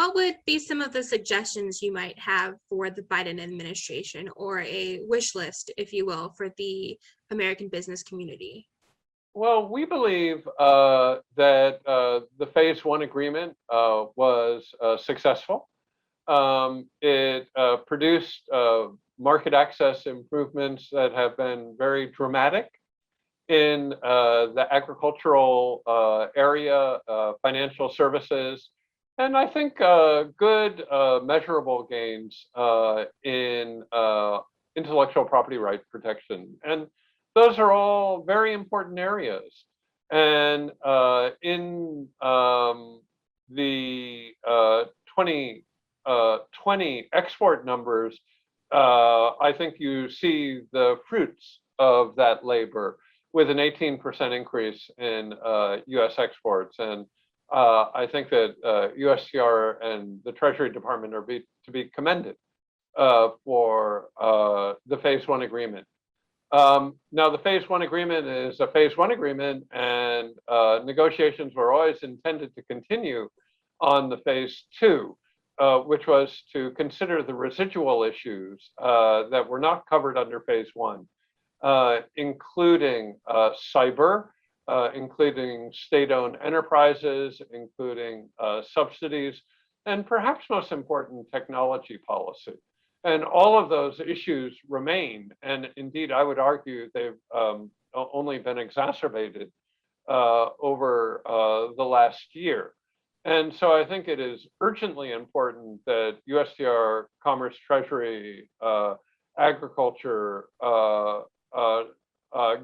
what would be some of the suggestions you might have for the Biden administration, or a wish list, if you will, for the American business community? Well, we believe that the Phase One agreement was successful. It produced market access improvements that have been very dramatic in the agricultural area, financial services, and I think good measurable gains in intellectual property right protection. And those are all very important areas. And in the 2020 export numbers, I think you see the fruits of that labor with an 18% increase in US exports. And I think that USTR and the Treasury Department are to be commended for the Phase One agreement. Now, the Phase One agreement is a Phase One agreement, and negotiations were always intended to continue on the Phase Two, which was to consider the residual issues that were not covered under Phase One, including cyber, including state-owned enterprises, including subsidies, and perhaps most important, technology policy. And all of those issues remain. And indeed, I would argue they've only been exacerbated over the last year. And so I think it is urgently important that USTR, Commerce, Treasury, Agriculture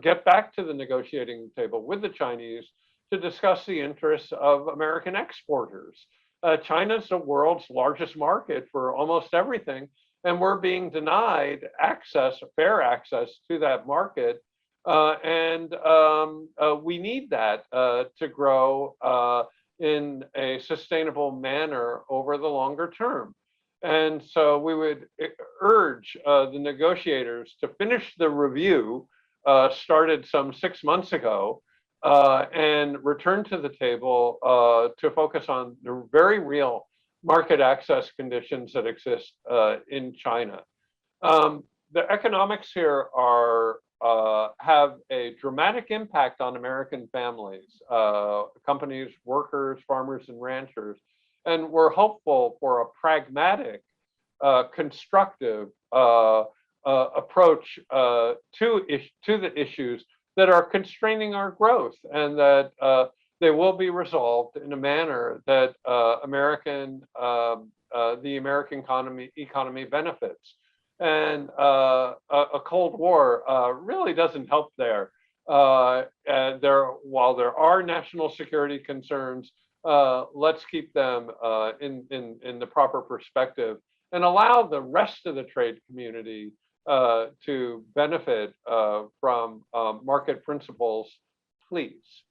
get back to the negotiating table with the Chinese to discuss the interests of American exporters. China's the world's largest market for almost everything, and we're being denied access, fair access to that market. And we need that to grow in a sustainable manner over the longer term. And so we would urge the negotiators to finish the review started some 6 months ago and return to the table to focus on the very real market access conditions that exist in China. The economics here are have a dramatic impact on American families, companies, workers, farmers, and ranchers. And we're hopeful for a pragmatic, constructive approach to the issues that are constraining our growth, and that they will be resolved in a manner that the American economy benefits. And a Cold War really doesn't help there. While there are national security concerns, let's keep them in the proper perspective and allow the rest of the trade community to benefit from market principles, please.